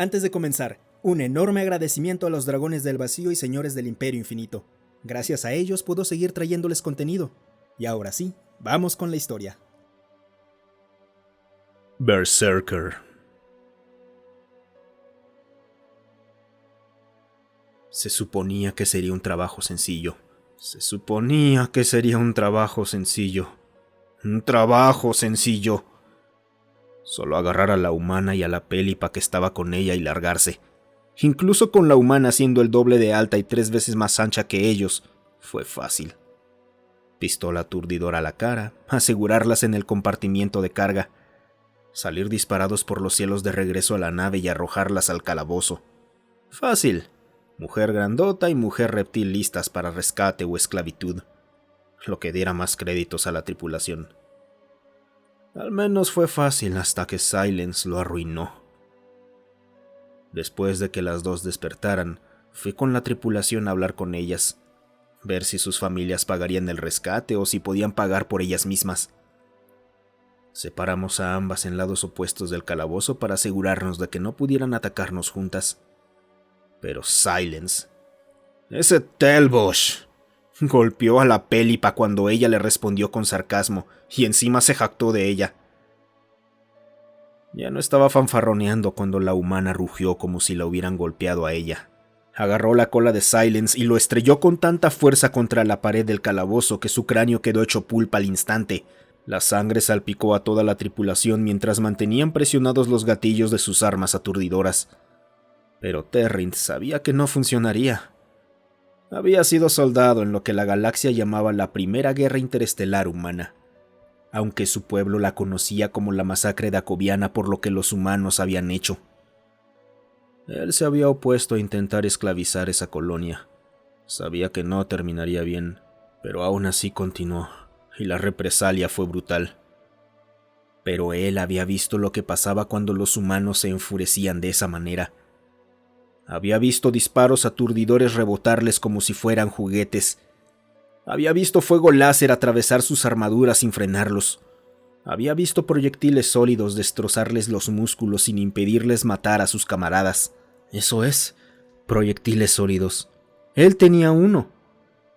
Antes de comenzar, un enorme agradecimiento a los dragones del vacío y señores del Imperio Infinito. Gracias a ellos puedo seguir trayéndoles contenido. Y ahora sí, vamos con la historia. Berserker. Se suponía que sería un trabajo sencillo. Un trabajo sencillo. Solo agarrar a la humana y a la Pélipa que estaba con ella y largarse. Incluso con la humana siendo el doble de alta y 3 veces más ancha que ellos, fue fácil. Pistola aturdidora a la cara, asegurarlas en el compartimiento de carga, salir disparados por los cielos de regreso a la nave y arrojarlas al calabozo. Fácil. Mujer grandota y mujer reptil listas para rescate o esclavitud, lo que diera más créditos a la tripulación. Al menos fue fácil hasta que Silence lo arruinó. Después de que las dos despertaran, fui con la tripulación a hablar con ellas, ver si sus familias pagarían el rescate o si podían pagar por ellas mismas. Separamos a ambas en lados opuestos del calabozo para asegurarnos de que no pudieran atacarnos juntas. Pero Silence, ese Telbosh, golpeó a la Pélipa cuando ella le respondió con sarcasmo y encima se jactó de ella. Ya no estaba fanfarroneando cuando la humana rugió como si la hubieran golpeado a ella. Agarró la cola de Silence y lo estrelló con tanta fuerza contra la pared del calabozo que su cráneo quedó hecho pulpa al instante. La sangre salpicó a toda la tripulación mientras mantenían presionados los gatillos de sus armas aturdidoras. Pero Terrint sabía que no funcionaría. Había sido soldado en lo que la galaxia llamaba la Primera Guerra Interestelar Humana, aunque su pueblo la conocía como la masacre dacoviana por lo que los humanos habían hecho. Él se había opuesto a intentar esclavizar esa colonia. Sabía que no terminaría bien, pero aún así continuó, y la represalia fue brutal. Pero él había visto lo que pasaba cuando los humanos se enfurecían de esa manera. Había visto disparos aturdidores rebotarles como si fueran juguetes. Había visto fuego láser atravesar sus armaduras sin frenarlos. Había visto proyectiles sólidos destrozarles los músculos sin impedirles matar a sus camaradas. Eso es, proyectiles sólidos. Él tenía uno.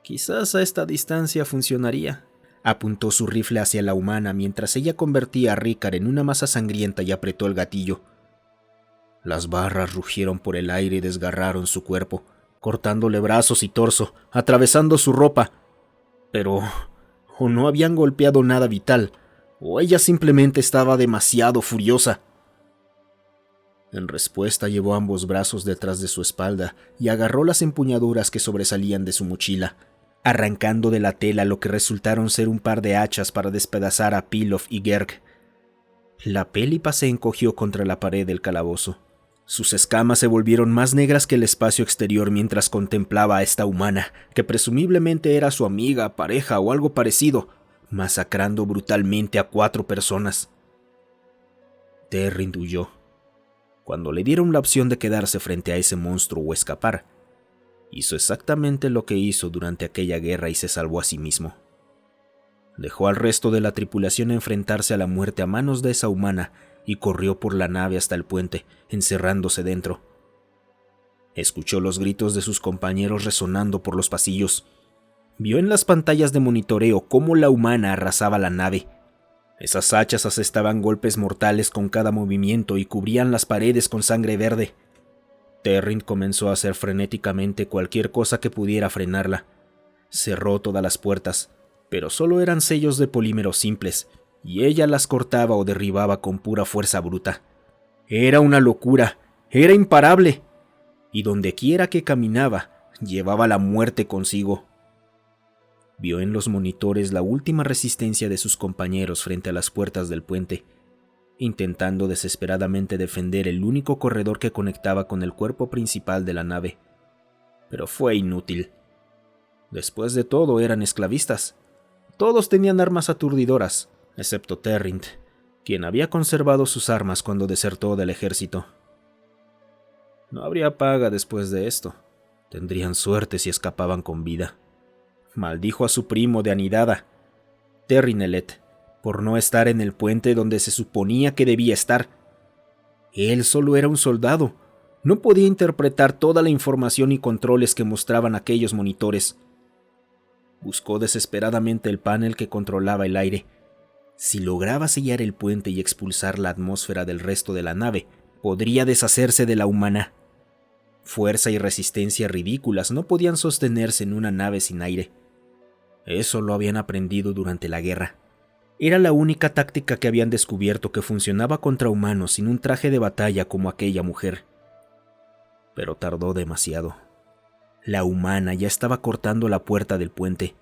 Quizás a esta distancia funcionaría. Apuntó su rifle hacia la humana mientras ella convertía a Ricard en una masa sangrienta y apretó el gatillo. Las barras rugieron por el aire y desgarraron su cuerpo, cortándole brazos y torso, atravesando su ropa. Pero o no habían golpeado nada vital, o ella simplemente estaba demasiado furiosa. En respuesta llevó ambos brazos detrás de su espalda y agarró las empuñaduras que sobresalían de su mochila, arrancando de la tela lo que resultaron ser un par de hachas para despedazar a Pilaf y Gerg. La Pélipa se encogió contra la pared del calabozo. Sus escamas se volvieron más negras que el espacio exterior mientras contemplaba a esta humana, que presumiblemente era su amiga, pareja o algo parecido, masacrando brutalmente a 4 personas. Terrint huyó. Cuando le dieron la opción de quedarse frente a ese monstruo o escapar, hizo exactamente lo que hizo durante aquella guerra y se salvó a sí mismo. Dejó al resto de la tripulación enfrentarse a la muerte a manos de esa humana y corrió por la nave hasta el puente, encerrándose dentro. Escuchó los gritos de sus compañeros resonando por los pasillos. Vio en las pantallas de monitoreo cómo la humana arrasaba la nave. Esas hachas asestaban golpes mortales con cada movimiento y cubrían las paredes con sangre verde. Terrint comenzó a hacer frenéticamente cualquier cosa que pudiera frenarla. Cerró todas las puertas, pero solo eran sellos de polímero simples, y ella las cortaba o derribaba con pura fuerza bruta. Era una locura, era imparable, y dondequiera que caminaba, llevaba la muerte consigo. Vio en los monitores la última resistencia de sus compañeros frente a las puertas del puente, intentando desesperadamente defender el único corredor que conectaba con el cuerpo principal de la nave. Pero fue inútil. Después de todo, eran esclavistas. Todos tenían armas aturdidoras, excepto Terrint, quien había conservado sus armas cuando desertó del ejército. No habría paga después de esto. Tendrían suerte si escapaban con vida. Maldijo a su primo de anidada, Terrinelet, por no estar en el puente donde se suponía que debía estar. Él solo era un soldado, No podía interpretar toda la información y controles que mostraban aquellos monitores. Buscó desesperadamente el panel que controlaba el aire. Si lograba sellar el puente y expulsar la atmósfera del resto de la nave, podría deshacerse de la humana. Fuerza y resistencia ridículas no podían sostenerse en una nave sin aire. Eso lo habían aprendido durante la guerra. Era la única táctica que habían descubierto que funcionaba contra humanos sin un traje de batalla como aquella mujer. Pero tardó demasiado. La humana ya estaba cortando la puerta del puente.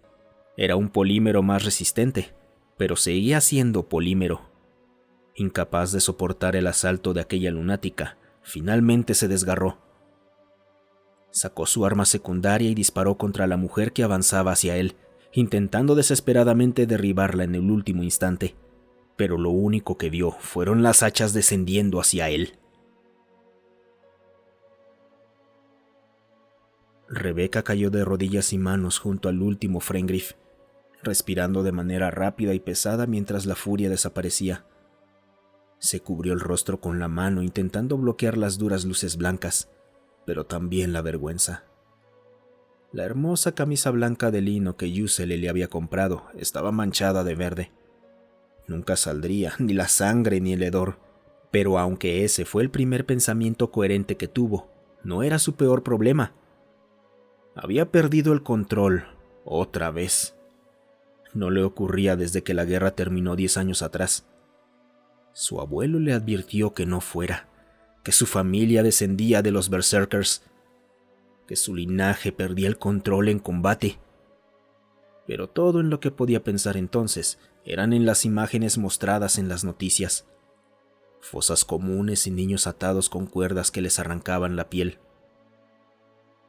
Era un polímero más resistente, pero seguía siendo polímero. Incapaz de soportar el asalto de aquella lunática, finalmente se desgarró. Sacó su arma secundaria y disparó contra la mujer que avanzaba hacia él, intentando desesperadamente derribarla en el último instante, pero lo único que vio fueron las hachas descendiendo hacia él. Rebecca cayó de rodillas y manos junto al último Fenrir, respirando de manera rápida y pesada mientras la furia desaparecía. Se cubrió el rostro con la mano intentando bloquear las duras luces blancas, pero también la vergüenza. La hermosa camisa blanca de lino que Yuseli le había comprado estaba manchada de verde. Nunca saldría ni la sangre ni el hedor, pero aunque ese fue el primer pensamiento coherente que tuvo, no era su peor problema. Había perdido el control, otra vez. No le ocurría desde que la guerra terminó 10 años atrás. Su abuelo le advirtió que no fuera, que su familia descendía de los berserkers, que su linaje perdía el control en combate. Pero todo en lo que podía pensar entonces eran en las imágenes mostradas en las noticias. Fosas comunes y niños atados con cuerdas que les arrancaban la piel.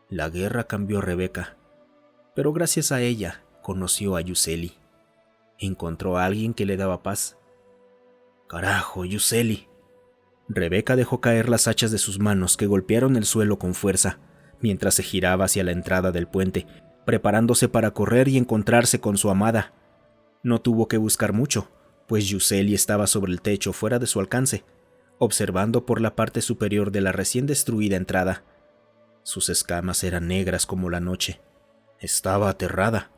La guerra cambió a Rebecca, pero gracias a ella conoció a Yuseli. Encontró a alguien que le daba paz. ¡Carajo, Yuseli! Rebecca dejó caer las hachas de sus manos que golpearon el suelo con fuerza, mientras se giraba hacia la entrada del puente, preparándose para correr y encontrarse con su amada. No tuvo que buscar mucho, pues Yuseli estaba sobre el techo fuera de su alcance, observando por la parte superior de la recién destruida entrada. Sus escamas eran negras como la noche. Estaba aterrada.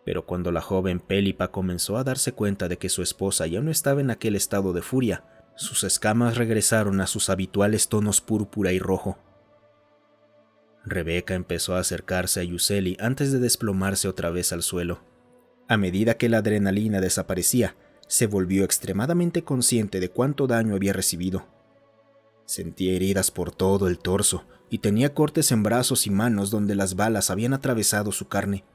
Pero cuando la joven Pélipa comenzó a darse cuenta de que su esposa ya no estaba en aquel estado de furia, sus escamas regresaron a sus habituales tonos púrpura y rojo. Rebecca empezó a acercarse a Yuseli antes de desplomarse otra vez al suelo. A medida que la adrenalina desaparecía, se volvió extremadamente consciente de cuánto daño había recibido. Sentía heridas por todo el torso y tenía cortes en brazos y manos donde las balas habían atravesado su carne.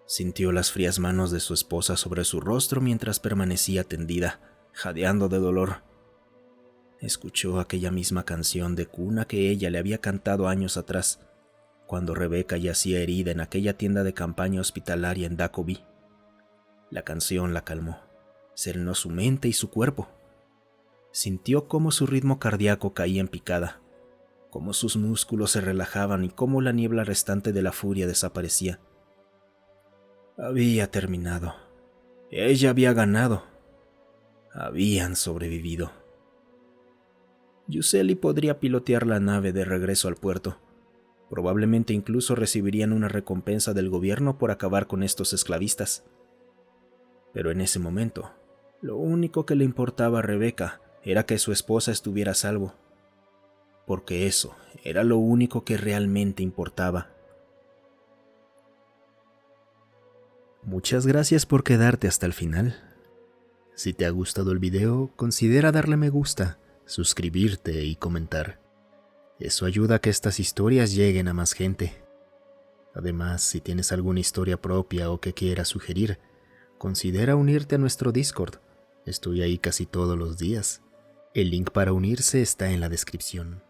Sintió las frías manos de su esposa sobre su rostro mientras permanecía tendida, jadeando de dolor. Escuchó aquella misma canción de cuna que ella le había cantado años atrás, cuando Rebecca yacía herida en aquella tienda de campaña hospitalaria en Dacoby. La canción la calmó, serenó su mente y su cuerpo. Sintió cómo su ritmo cardíaco caía en picada, cómo sus músculos se relajaban y cómo la niebla restante de la furia desaparecía. Había terminado. Ella había ganado. Habían sobrevivido. Yuseli podría pilotear la nave de regreso al puerto. Probablemente incluso recibirían una recompensa del gobierno por acabar con estos esclavistas. Pero en ese momento, lo único que le importaba a Rebecca era que su esposa estuviera a salvo. Porque eso era lo único que realmente importaba. Muchas gracias por quedarte hasta el final. Si te ha gustado el video, considera darle me gusta, suscribirte y comentar. Eso ayuda a que estas historias lleguen a más gente. Además, si tienes alguna historia propia o que quieras sugerir, considera unirte a nuestro Discord. Estoy ahí casi todos los días. El link para unirse está en la descripción.